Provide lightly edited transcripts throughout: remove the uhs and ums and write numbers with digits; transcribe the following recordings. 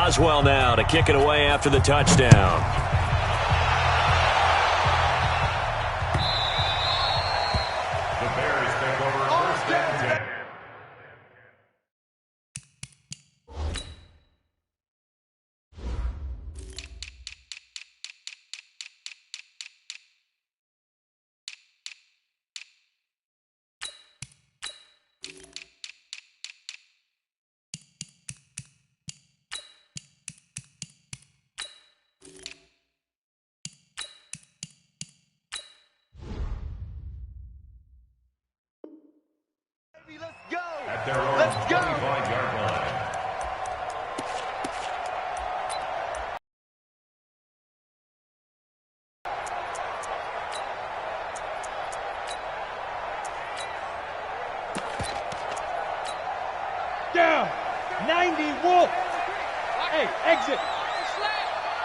Boswell now to kick it away after the touchdown. The Bears take over first and 10. At their own 25-yard line. Down. 90 Wolf. Hey, exit.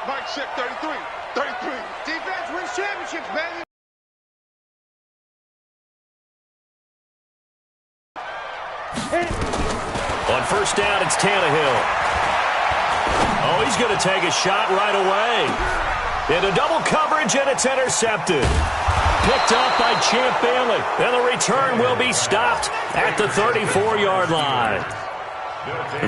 Mike check 33. 33. Defense wins championships, baby. On first down, it's Tannehill. Oh, he's going to take a shot right away. Into double coverage, and it's intercepted. Picked up by Champ Bailey. And the return will be stopped at the 34-yard line.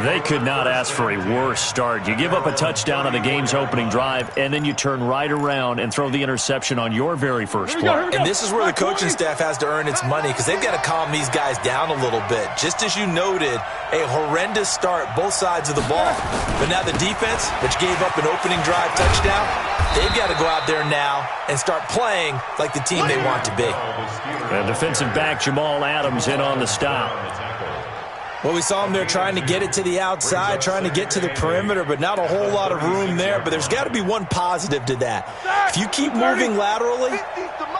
They could not ask for a worse start. You give up a touchdown on the game's opening drive, and then you turn right around and throw the interception on your very first play. And this is where the coaching staff has to earn its money because they've got to calm these guys down a little bit. Just as you noted, a horrendous start both sides of the ball. But now the defense, which gave up an opening drive touchdown, they've got to go out there now and start playing like the team they want to be. And defensive back Jamal Adams in on the stop. Well, we saw him there trying to get it to the outside, trying to get to the perimeter, but not a whole lot of room there. But there's got to be one positive to that. If you keep moving laterally,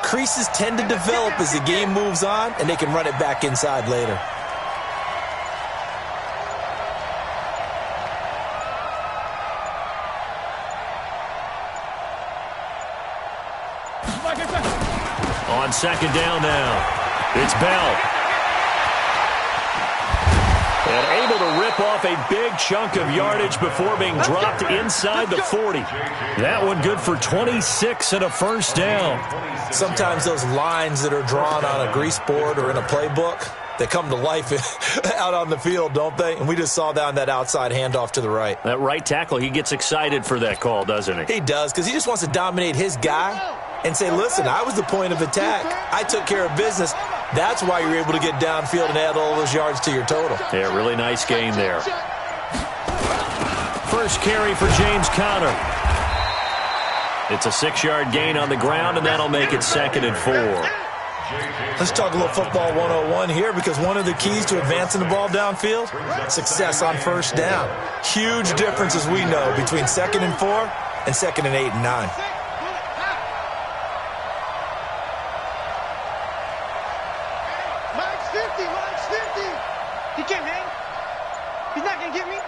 creases tend to develop as the game moves on, and they can run it back inside later. On second down now, it's Bell. And able to rip off a big chunk of yardage before being dropped inside the 40. That one good for 26 and a first down. Sometimes those lines that are drawn on a grease board or in a playbook, they come to life out on the field, don't they? And we just saw down that outside handoff to the right. That right tackle, he gets excited for that call, doesn't he? He does, because he just wants to dominate his guy and say, listen, I was the point of attack. I took care of business. That's why you're able to get downfield and add all those yards to your total. Yeah, really nice gain there. First carry for James Conner. It's a 6-yard gain on the ground, and that'll make it 2nd and 4. Let's talk a little football 101 here, because one of the keys to advancing the ball downfield, success on first down. Huge difference, as we know, between 2nd and 4 and 2nd and 8 and 9. He can't hang. He's not going to get me.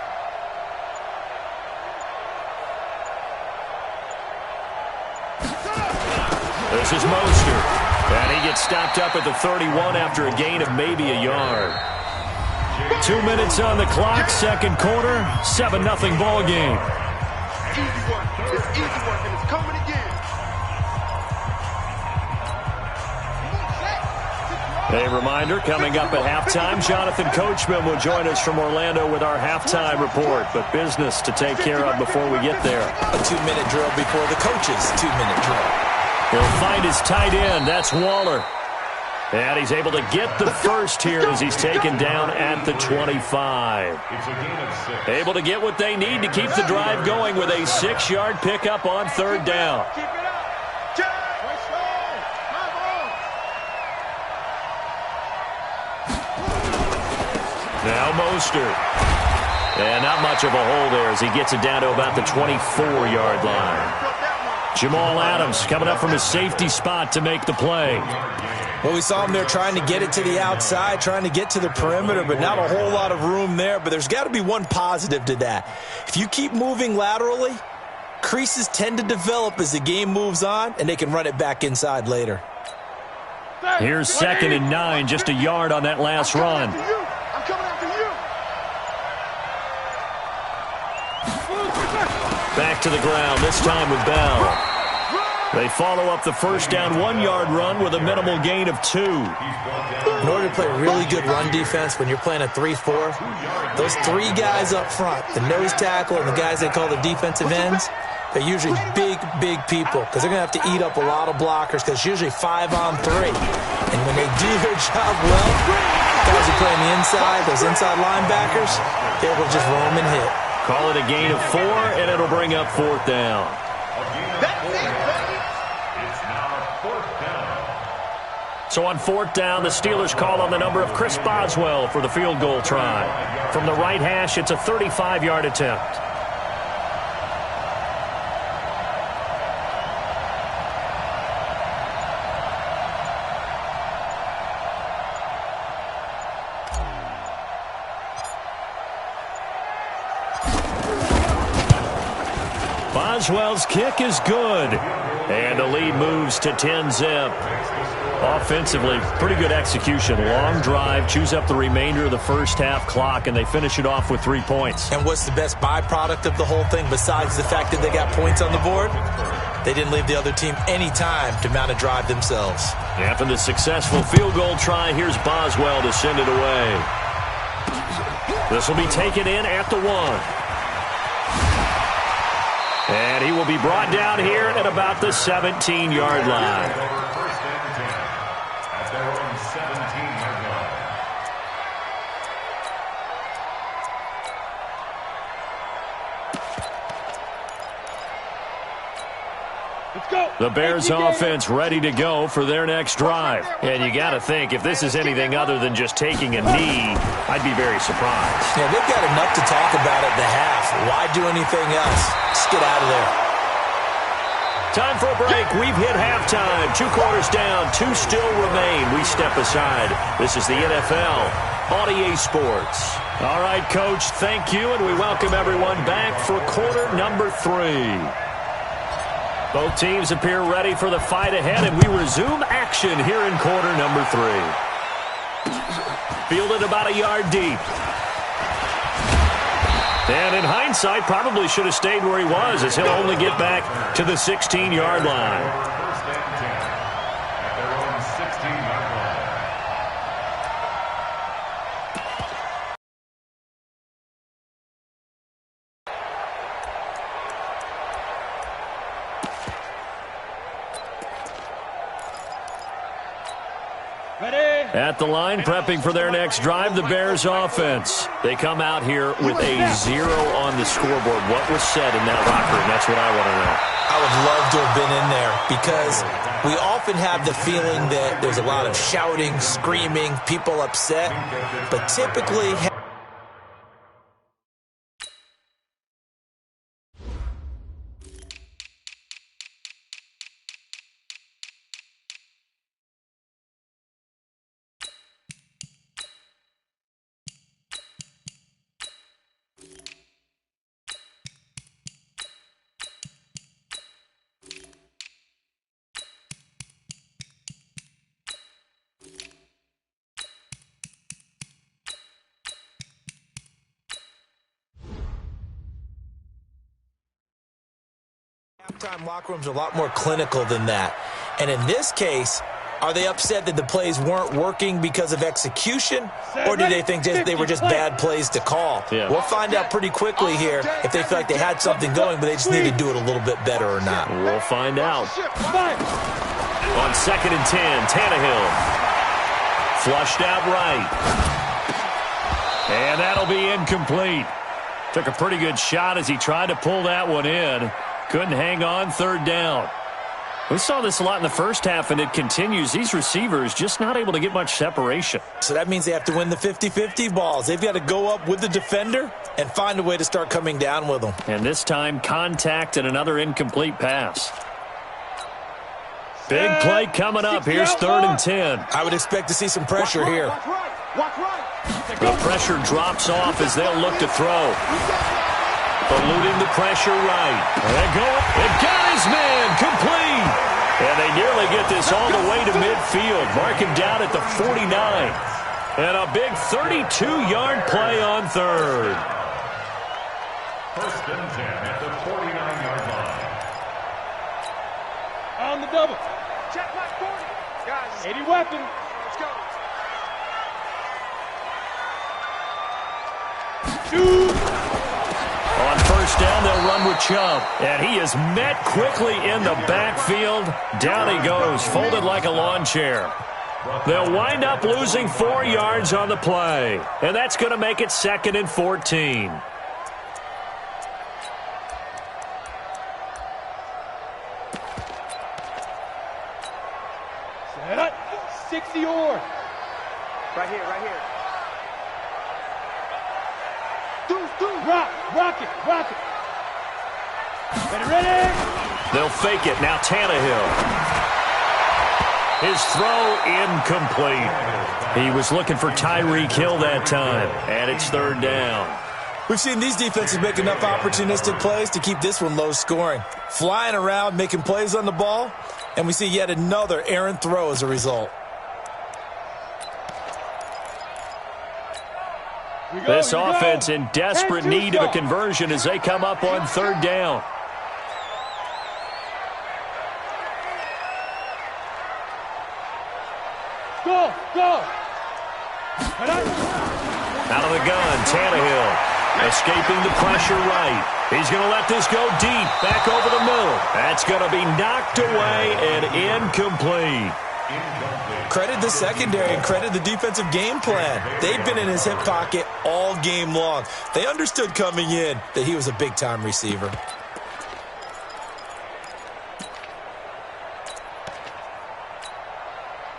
This is Mostert. And he gets stopped up at the 31 after a gain of maybe a yard. 2 minutes on the clock, second quarter, 7-0 ball game. Easy work. It's easy work, and it's coming again. A reminder, coming up at halftime, Jonathan Coachman will join us from Orlando with our halftime report. But business to take care of before we get there. A 2-minute drill before the coach's 2-minute drill. He'll find his tight end. That's Waller. And he's able to get the first here as he's taken down at the 25. It's a gain of 6. Able to get what they need to keep the drive going with a 6-yard pickup on third down. Keep it up. Now Mostert. And not much of a hole there as he gets it down to about the 24-yard line. Jamal Adams coming up from his safety spot to make the play. Well, we saw him there trying to get it to the outside, trying to get to the perimeter, but not a whole lot of room there. But there's got to be one positive to that. If you keep moving laterally, creases tend to develop as the game moves on, and they can run it back inside later. Here's 2nd and 9, just a yard on that last run. I'm coming after you. Back to the ground, this time with Bell. They follow up the first down 1-yard run with a minimal gain of 2. In order to play really good run defense when you're playing a 3-4, those 3 guys up front, the nose tackle and the guys they call the defensive ends, they're usually big people because they're going to have to eat up a lot of blockers because it's usually 5-on-3. And when they do their job well, guys who play on the inside, those inside linebackers, they will just roam and hit. Call it a gain of 4, and it'll bring up 4th down. So on 4th down, the Steelers call on the number of Chris Boswell for the field goal try. From the right hash, it's a 35-yard attempt. Boswell's kick is good. And the lead moves to 10-zip. Offensively, pretty good execution. Long drive, chews up the remainder of the first half clock, and they finish it off with 3 points. And what's the best byproduct of the whole thing besides the fact that they got points on the board? They didn't leave the other team any time to mount a drive themselves. After the successful field goal try, here's Boswell to send it away. This will be taken in at the 1. And he will be brought down here at about the 17-yard line. The Bears offense ready to go for their next drive. And you got to think, if this is anything other than just taking a knee, I'd be very surprised. Yeah, they've got enough to talk about at the half. Why do anything else? Just get out of there. Time for a break. We've hit halftime. 2 quarters down, 2 still remain. We step aside. This is the NFL on EA Sports. All right, Coach, thank you, and we welcome everyone back for quarter number 3. Both teams appear ready for the fight ahead, and we resume action here in quarter number 3. Fielded about a yard deep. And in hindsight, probably should have stayed where he was, as he'll only get back to the 16-yard line. At the line, prepping for their next drive, the Bears offense. They come out here with a 0 on the scoreboard. What was said in that locker room? That's what I want to know. I would love to have been in there because we often have the feeling that there's a lot of shouting, screaming, people upset, but typically... Halftime locker rooms are a lot more clinical than that. And in this case, are they upset that the plays weren't working because of execution, or do they think they were just bad plays to call? Yeah. We'll find out pretty quickly here if they feel like they had something going, but they just need to do it a little bit better or not. We'll find out. On 2nd and 10, Tannehill. Flushed out right. And that'll be incomplete. Took a pretty good shot as he tried to pull that one in. Couldn't hang on, 3rd down. We saw this a lot in the first half, and it continues. These receivers just not able to get much separation. So that means they have to win the 50-50 balls. They've got to go up with the defender and find a way to start coming down with them. And this time, contact and another incomplete pass. Big play coming up. Here's 3rd and 10. I would expect to see some pressure here. The pressure drops off as they'll look to throw. Eluding the pressure right. They go. They've got his man complete. And they nearly get this all the way to midfield. Mark him down at the 49. And a big 32-yard play on 3rd. First and 10 at the 49-yard line. On the double. Check my 40. Guys, 80 weapon. let's go. Shoot. On first down, they'll run with Chubb. And he is met quickly in the backfield. Down he goes, folded like a lawn chair. They'll wind up losing 4 yards on the play. And that's going to make it 2nd and 14. Set up. 60 or. Right here, right here. Rock it. Ready. They'll fake it. Now Tannehill. His throw incomplete. He was looking for Tyreek Hill that time. And it's 3rd down. We've seen these defenses make enough opportunistic plays to keep this one low scoring. Flying around, making plays on the ball, and we see yet another errant throw as a result. This offense in desperate need of a conversion as they come up on 3rd down. Go. Out of the gun, Tannehill. Escaping the pressure right. He's going to let this go deep, back over the middle. That's going to be knocked away and incomplete. Credit the secondary and credit the defensive game plan. They've been in his hip pocket all game long. They understood coming in that he was a big-time receiver.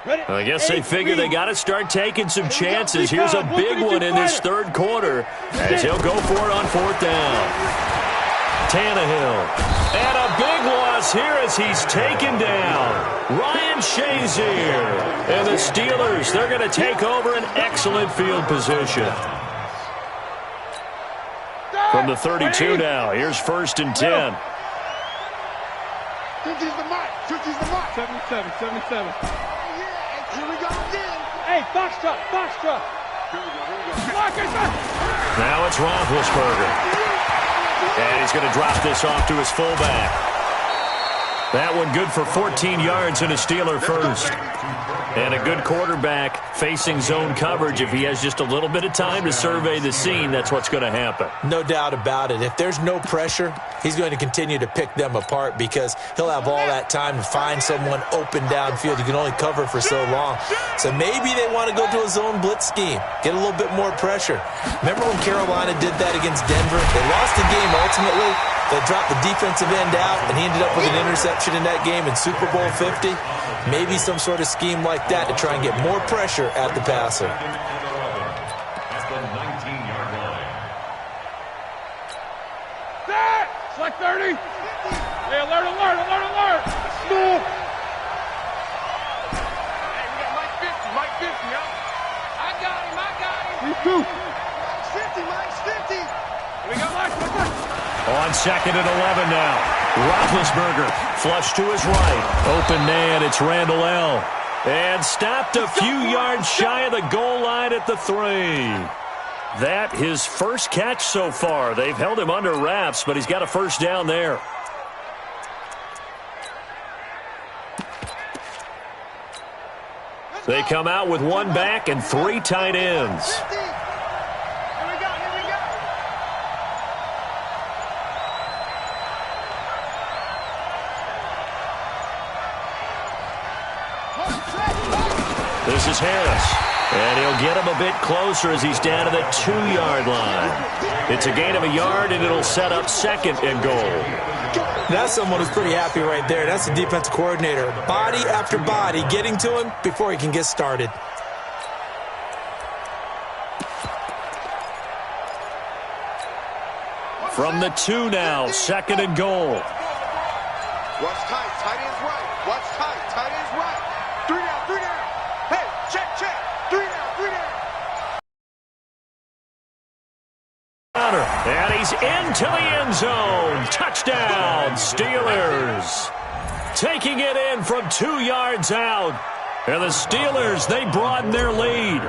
I guess they figure they got to start taking some chances. Here's a big one in this 3rd quarter as he'll go for it on 4th down. Tannehill. And a big loss here as he's taken down. Ryan Shazier. And the Steelers, they're going to take over an excellent field position. From the 32 now, here's 1st and 10. 50's the mark. 50's the mark. 77. Here we go again. Hey, Foxtrot. Here we go. Now it's Roethlisberger. And he's going to drop this off to his fullback. That one good for 14 yards and a Steeler first. And a good quarterback facing zone coverage. If he has just a little bit of time to survey the scene, that's what's going to happen. No doubt about it. If there's no pressure, he's going to continue to pick them apart because he'll have all that time to find someone open downfield. You can only cover for so long. So maybe they want to go to a zone blitz scheme, get a little bit more pressure. Remember when Carolina did that against Denver? They lost the game ultimately. They dropped the defensive end out, and he ended up with an interception in that game in Super Bowl 50. Maybe some sort of scheme like that to try and get more pressure at the passer. At the 19-yard line. It's like 30. Hey, alert. Move. Hey, we got Mike 50, yo. I got him. You too. Mike's 50. We got Mike. On 2nd and 11 now. Roethlisberger flush to his right. Open man, it's Randall L. And stopped a few yards shy of the goal line at the 3. That his first catch so far. They've held him under wraps, but he's got a first down there. They come out with 1 back and 3 tight ends. This is Harris, and he'll get him a bit closer as he's down to the 2-yard line. It's a gain of a yard, and it'll set up 2nd and goal. That's someone who's pretty happy right there. That's the defense coordinator. Body after body getting to him before he can get started. From the 2 now, 2nd and goal. Watch tight, tight ends right. Watch tight, tight ends right. 3 down, 3 down. Hey, check. 3 down, 3 down. And he's into the end zone. Touchdown, Steelers. Taking it in from 2 yards out. And the Steelers, they broaden their lead.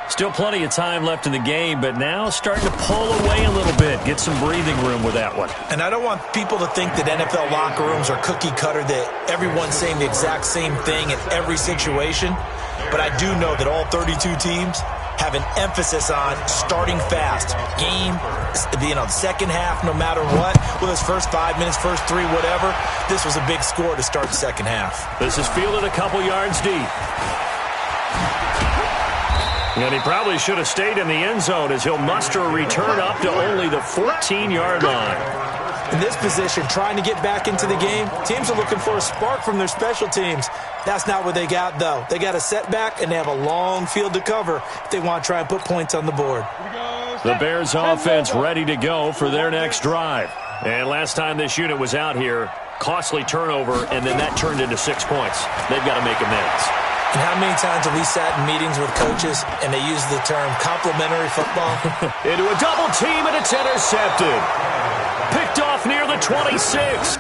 Still plenty of time left in the game, but now starting to pull away a little bit. Get some breathing room with that one. And I don't want people to think that NFL locker rooms are cookie cutter, that everyone's saying the exact same thing in every situation. But I do know that all 32 teams have an emphasis on starting fast. Game, the second half, no matter what. Whether it's first 5 minutes, first 3, whatever. This was a big score to start the second half. This is fielded a couple yards deep. And he probably should have stayed in the end zone as he'll muster a return up to only the 14-yard line. In this position, trying to get back into the game, teams are looking for a spark from their special teams. That's not what they got, though. They got a setback, and they have a long field to cover if they want to try and put points on the board. The Bears offense ready to go for their next drive. And last time this unit was out here, costly turnover, and then that turned into 6 points. They've got to make amends. And how many times have we sat in meetings with coaches and they use the term complimentary football? Into a double team, and it's intercepted. Picked off near the 26.